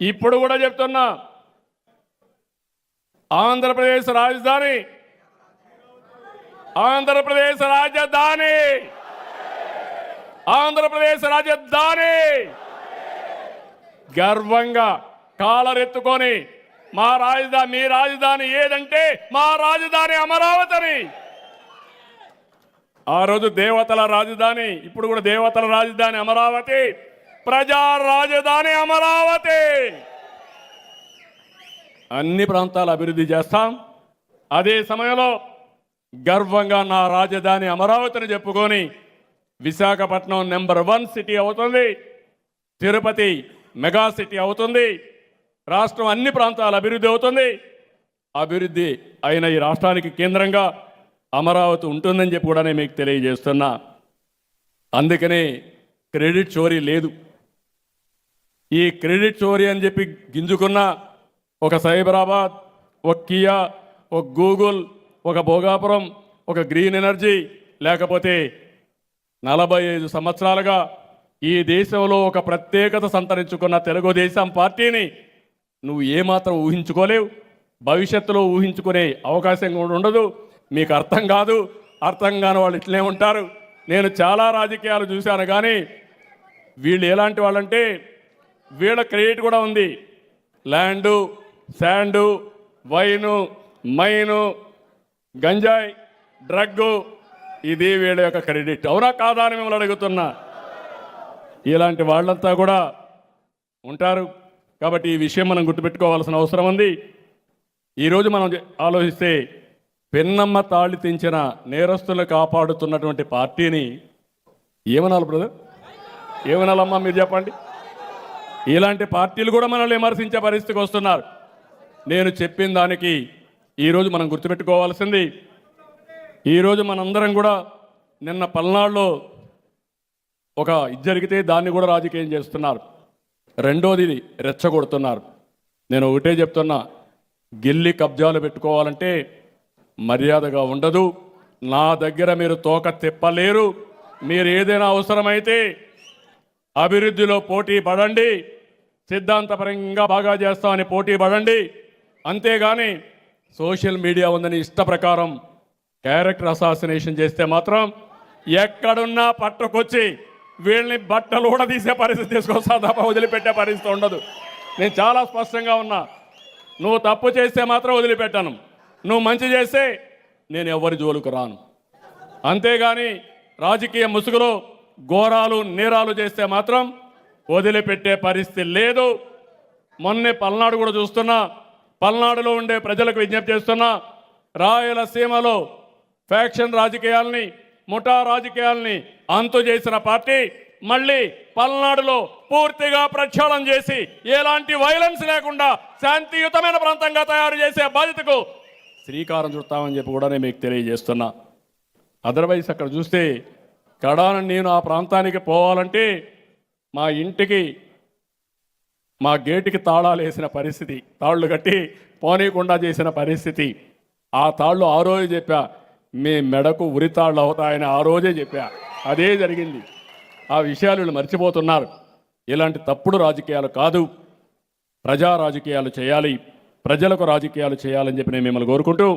ఇప్పుడు కూడా చెప్తున్నా, ఆంధ్రప్రదేశ్ రాజధాని ఆంధ్రప్రదేశ్ రాజధాని ఆంధ్రప్రదేశ్ రాజధాని గర్వంగా కాలరెత్తుకొని మా రాజధాని, మీ రాజధాని ఏదంటే మా రాజధాని అమరావతిని. ఆ రోజు దేవతల రాజధాని, ఇప్పుడు కూడా దేవతల రాజధాని అమరావతి, ప్రజా రాజధాని అమరావతి. అన్ని ప్రాంతాల అభివృద్ధి చేస్తాం. అదే సమయంలో గర్వంగా నా రాజధాని అమరావతిని చెప్పుకొని విశాఖపట్నం నెంబర్ 1 సిటీ అవుతుంది, తిరుపతి మెగా సిటీ అవుతుంది, రాష్ట్రం అన్ని ప్రాంతాల అభివృద్ధి అవుతుంది. అభివృద్ధి అయిన ఈ రాష్ట్రానికి కేంద్రంగా అమరావతి ఉంటుందని చెప్పి కూడా నేను మీకు తెలియజేస్తున్నా. అందుకనే క్రెడిట్ చోరీ లేదు. ఈ క్రెడిట్ చోరీ అని చెప్పి గింజుకున్న ఒక సైబరాబాద్, ఒక కియా, ఒక గూగుల్, ఒక భోగాపురం, ఒక గ్రీన్ ఎనర్జీ, లేకపోతే 45 సంవత్సరాలుగా ఈ దేశంలో ఒక ప్రత్యేకత సంతరించుకున్న తెలుగుదేశం పార్టీని నువ్వు ఏమాత్రం ఊహించుకోలేవు. భవిష్యత్తులో ఊహించుకునే అవకాశం కూడా ఉండదు. మీకు అర్థం కాదు. అర్థం కాని వాళ్ళు ఇట్లే ఉంటారు. నేను చాలా రాజకీయాలు చూశాను, కానీ వీళ్ళు ఎలాంటి వాళ్ళంటే వీళ్ళ క్రెడిట్ కూడా ఉంది. ల్యాండు, శాండు, వైను, మైను, గంజాయి, డ్రగ్గు, ఇది వీళ్ళ యొక్క క్రెడిట్. అవునా కాదా అని మిమ్మల్ని అడుగుతున్నా. ఇలాంటి వాళ్ళంతా కూడా ఉంటారు. కాబట్టి ఈ విషయం మనం గుర్తుపెట్టుకోవాల్సిన అవసరం ఉంది. ఈరోజు మనం ఆలోచిస్తే పెన్నమ్మ తాళి తెంచిన నేరస్తులను కాపాడుతున్నటువంటి పార్టీని ఏమనాలి బ్రదర్? ఏమనాలమ్మా మీరు చెప్పండి. ఇలాంటి పార్టీలు కూడా మనల్ని విమర్శించే పరిస్థితికి వస్తున్నారు. నేను చెప్పిన దానికి ఈరోజు మనం గుర్తుపెట్టుకోవాల్సింది, ఈరోజు మనందరం కూడా నిన్న పల్నాడులో ఒక ఇది జరిగితే దాన్ని కూడా రాజకీయం చేస్తున్నారు. రెండోది రెచ్చగొడుతున్నారు. నేను ఒకటే చెప్తున్నా, గిల్లి కబ్జాలు పెట్టుకోవాలంటే మర్యాదగా ఉండదు. నా దగ్గర మీరు తోక తిప్పలేరు. మీరు ఏదైనా అవసరమైతే అభివృద్ధిలో పోటీ పడండి, సిద్ధాంతపరంగా బాగా చేస్తామని పోటీ పడండి. అంతేగాని సోషల్ మీడియా ఉందని ఇష్ట ప్రకారం క్యారెక్టర్ అసాసినేషన్ చేస్తే మాత్రం ఎక్కడున్నా పట్టుకొచ్చి వీళ్ళని బట్టలు కూడా తీసే పరిస్థితి తీసుకొస్తా తప్ప వదిలిపెట్టే పరిస్థితి ఉండదు. నేను చాలా స్పష్టంగా ఉన్నా. నువ్వు తప్పు చేస్తే మాత్రం వదిలిపెట్టాను. నువ్వు మంచి చేస్తే నేను ఎవరి జోలుకు రాను. అంతేగాని రాజకీయ ముసుగులో ఘోరాలు నేరాలు చేస్తే మాత్రం వదిలిపెట్టే పరిస్థితి లేదు. మొన్నే పల్నాడు కూడా చూస్తున్నా. పల్నాడులో ఉండే ప్రజలకు విజ్ఞప్తి చేస్తున్నా, రాయలసీమలో ఫ్యాక్షన్ రాజకీయాల్ని, ముఠా రాజకీయాల్ని అంతు చేసిన పార్టీ మళ్ళీ పల్నాడులో పూర్తిగా ప్రక్షాళన చేసి ఎలాంటి వైలెన్స్ లేకుండా శాంతియుతమైన ప్రాంతంగా తయారు చేసే బాధ్యతకు శ్రీకారం చుడతామని చెప్పి కూడా నేను మీకు తెలియజేస్తున్నా. అదర్వైజ్ అక్కడ చూస్తే కడాన నేను ఆ ప్రాంతానికి పోవాలంటే మా ఇంటికి, మా గేటుకి తాళాలు వేసిన పరిస్థితి, తాళ్ళు కట్టి పోనీకుండా చేసిన పరిస్థితి. ఆ తాళ్ళు ఆ రోజే చెప్పా, మీ మెడకు ఉరితాళ్ళు అవుతాయని ఆ రోజే చెప్పా. అదే జరిగింది. ఆ విషయాలు వీళ్ళు మర్చిపోతున్నారు. ఇలాంటి తప్పుడు రాజకీయాలు కాదు, ప్రజా రాజకీయాలు చేయాలి, ప్రజలకు రాజకీయాలు చేయాలని చెప్పి నేను మిమ్మల్ని కోరుకుంటూ,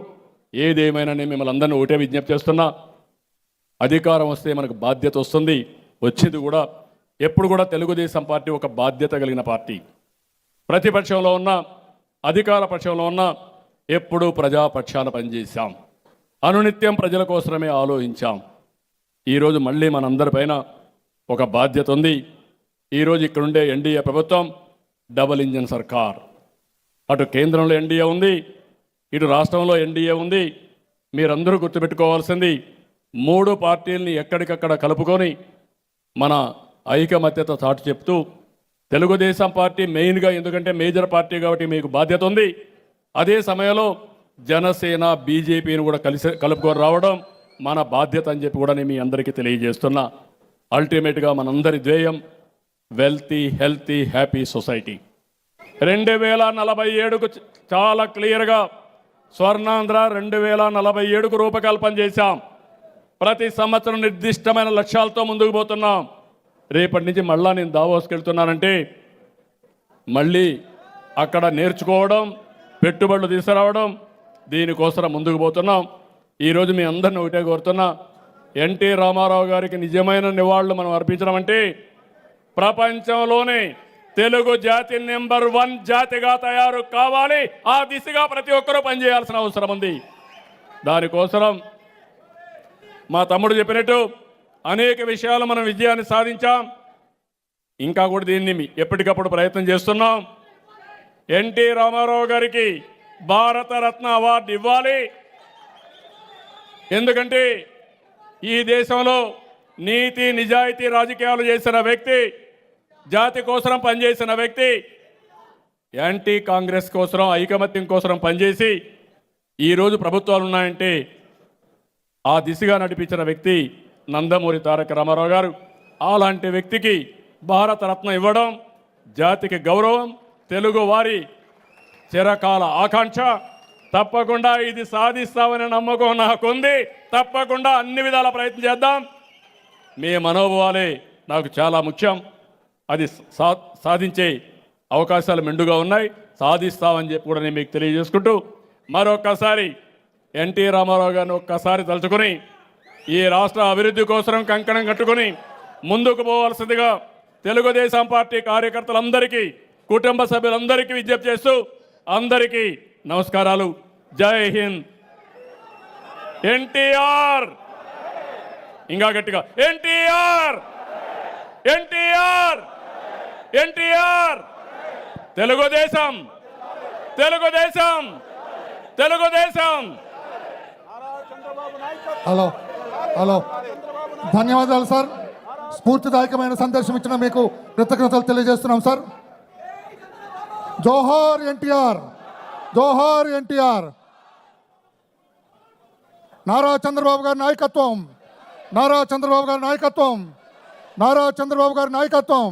ఏదేమైనా నేను మిమ్మల్ని అందరినీ ఒకటే విజ్ఞప్తి చేస్తున్నా. అధికారం వస్తే మనకు బాధ్యత వస్తుంది. వచ్చింది కూడా. ఎప్పుడు కూడా తెలుగుదేశం పార్టీ ఒక బాధ్యత కలిగిన పార్టీ. ప్రతిపక్షంలో ఉన్న, అధికార పక్షంలో ఉన్న ఎప్పుడూ ప్రజాపక్షాన పనిచేశాం. అనునిత్యం ప్రజల కోసమే ఆలోచించాం. ఈరోజు మళ్ళీ మనందరిపైన ఒక బాధ్యత ఉంది. ఈరోజు ఇక్కడుండే ఎన్డీఏ ప్రభుత్వం డబుల్ ఇంజన్ సర్కార్. అటు కేంద్రంలో ఎన్డీఏ ఉంది, ఇటు రాష్ట్రంలో ఎన్డీఏ ఉంది. మీరందరూ గుర్తుపెట్టుకోవాల్సింది, 3 పార్టీల్ని ఎక్కడికక్కడ కలుపుకొని మన ఐకమత్యత చాటు చెప్తూ, తెలుగుదేశం పార్టీ మెయిన్గా, ఎందుకంటే మేజర్ పార్టీ కాబట్టి మీకు బాధ్యత ఉంది. అదే సమయంలో జనసేన, బీజేపీని కూడా కలుపుకొని రావడం మన బాధ్యత అని చెప్పి కూడా నేను మీ అందరికీ తెలియజేస్తున్నా. అల్టిమేట్గా మనందరి ధ్యేయం వెల్తీ, హెల్తీ, హ్యాపీ సొసైటీ. 2047కు చాలా క్లియర్గా స్వర్ణాంధ్ర 2047కు రూపకల్పన చేశాం. ప్రతి సంవత్సరం నిర్దిష్టమైన లక్ష్యాలతో ముందుకు పోతున్నాం. రేపటి నుంచి మళ్ళా నేను దావోస్కి వెళ్తున్నానంటే మళ్ళీ అక్కడ నేర్చుకోవడం, పెట్టుబడులు తీసుకురావడం, దీనికోసం ముందుకు పోతున్నాం. ఈరోజు మీ అందరిని ఒకటే కోరుతున్నా, ఎన్టీ రామారావు గారికి నిజమైన నివాళులు మనం అర్పించడం అంటే ప్రపంచంలోనే తెలుగు జాతి నెంబర్ 1 జాతిగా తయారు కావాలి. ఆ దిశగా ప్రతి ఒక్కరూ పనిచేయాల్సిన అవసరం ఉంది. దానికోసం మా తమ్ముడు చెప్పినట్టు అనేక విషయాలు మనం విజయాన్ని సాధించాం. ఇంకా కూడా దీన్ని ఎప్పటికప్పుడు ప్రయత్నం చేస్తున్నాం. ఎన్టీ రామారావు గారికి భారతరత్న అవార్డు ఇవ్వాలి. ఎందుకంటే ఈ దేశంలో నీతి నిజాయితీ రాజకీయాలు చేసిన వ్యక్తి, జాతి కోసం పనిచేసిన వ్యక్తి, యాంటీ కాంగ్రెస్ కోసం ఐకమత్యం కోసం పనిచేసి ఈరోజు ప్రభుత్వాలు ఉన్నాయంటే ఆ దిశగా నడిపించిన వ్యక్తి నందమూరి తారక రామారావు గారు. అలాంటి వ్యక్తికి భారతరత్న ఇవ్వడం జాతికి గౌరవం, తెలుగు వారి చిరకాల ఆకాంక్ష. తప్పకుండా ఇది సాధిస్తామనే నమ్మకం నాకుంది. తప్పకుండా అన్ని విధాల ప్రయత్నం చేద్దాం. మీ మనోభావాలే నాకు చాలా ముఖ్యం. అది సాధించే అవకాశాలు మెండుగా ఉన్నాయి. సాధిస్తామని చెప్పి కూడా నేను మీకు తెలియజేసుకుంటూ మరొక్కసారి ఎన్టీ రామారావు గారిని ఒక్కసారి తలుచుకొని ఈ రాష్ట్ర అభివృద్ధి కోసం కంకణం కట్టుకొని ముందుకు పోవాల్సిందిగా తెలుగుదేశం పార్టీ కార్యకర్తలందరికీ, కుటుంబ సభ్యులందరికీ విజ్ఞప్తి చేస్తూ అందరికీ నమస్కారాలు. జై హింద్. ఎన్టీఆర్, ఇంకా గట్టిగా ఎన్టీఆర్, ఎన్టీఆర్, ఎన్టీఆర్. తెలుగుదేశం, తెలుగుదేశం, తెలుగుదేశం. హలో హలో, ధన్యవాదాలు సార్. స్ఫూర్తిదాయకమైన సందేశం ఇచ్చిన మీకు కృతజ్ఞతలు తెలియజేస్తున్నాం సార్. జోహార్ ఎన్టీఆర్, జోహార్ ఎన్టీఆర్. నారా చంద్రబాబు గారి నాయకత్వం, నారా చంద్రబాబు గారి నాయకత్వం, నారా చంద్రబాబు గారి నాయకత్వం.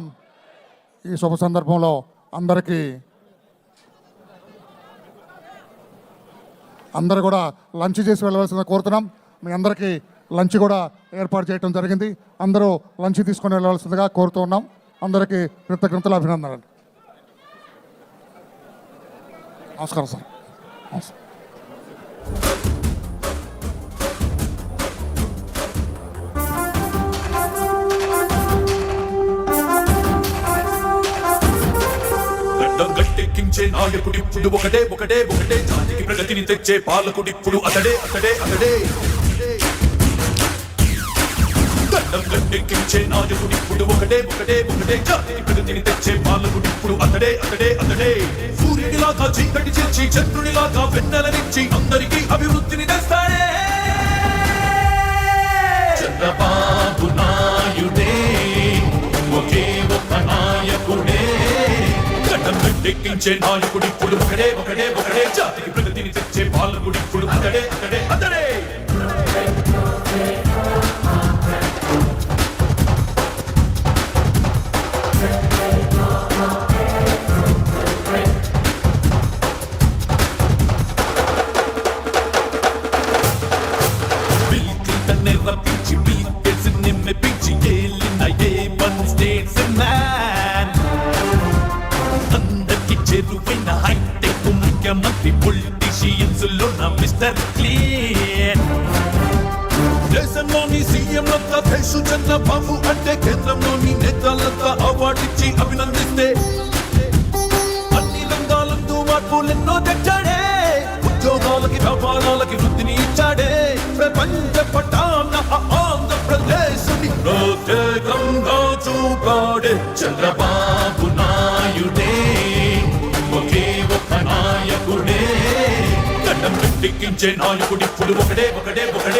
ఈ శుభ సందర్భంలో అందరూ కూడా లంచ్ చేసి వెళ్ళవలసిందిగా కోరుతున్నాం. మీ అందరికీ లంచ్ కూడా ఏర్పాటు చేయడం జరిగింది. అందరూ లంచ్ తీసుకొని వెళ్ళవలసిందిగా కోరుతూ ఉన్నాం. అందరికీ కృతజ్ఞతలు, అభినందనలు. నమస్కారం సార్. నమస్కారం. గట్టెక్కించే నాయకుడిప్పుడు ఒకటే ఒకటే ఒకటే, జాతికి ప్రగతిని తెచ్చే పాలకుడిప్పుడు అతడే అతడే అతడే. దండం గట్టెక్కించే నాయకుడిప్పుడు ఒకటే ఒకటే ఒకటే, జాతికి ప్రగతిని తెచ్చే పాలకుడిప్పుడు అతడే అతడే అతడే. సూర్యుడిలాగా చీకటి చేర్చి, చంద్రుడిలాగా వెన్నెలనిచ్చి అందరికీ అభివృద్ధిని తెస్తాడే చంద్రబాబు నాయుడే. ఒకే ఒక నాయకుడే. గట్టెక్కించే నాయకుడిప్పుడు ఒకడే ఒకడే ఒకడే, జాతికి ప్రగతిని తెచ్చే పాలకుడిప్పుడు అతడే అతడే అతడే. రప్పించి బీపీఎస్ని మెప్పించి ఏలిన A1 స్టేట్స్ మ్యాన్. అందరికి చెరువైన హైటెక్ ముఖ్యమంత్రి, పొలిటీషియన్స్ లో నా మిస్టర్ క్లీన్. దేశంలోని సీఎంలంతా దేశు చంద్రబాబు అంటే, కేంద్రంలోని నేతలంతా అవార్డిచ్చి అభినందిస్తే అన్ని రంగాలందు మార్పులెన్నో తెచ్చాడే. ఉద్యోగాలకి, వ్యాపారాలకి వృద్ధిని ఇచ్చాడే. ప్రపంచ పటాన ఆంధ్రప్రదేశ్ ప్రత్యేకంగా చూపాడే చంద్రబాబు నాయుడే. ఒకే ఒక నాయకుడే. గడ్డం గట్టెక్కించే నాయకుడిప్పుడు ఒకడే ఒకడే ఒకడే,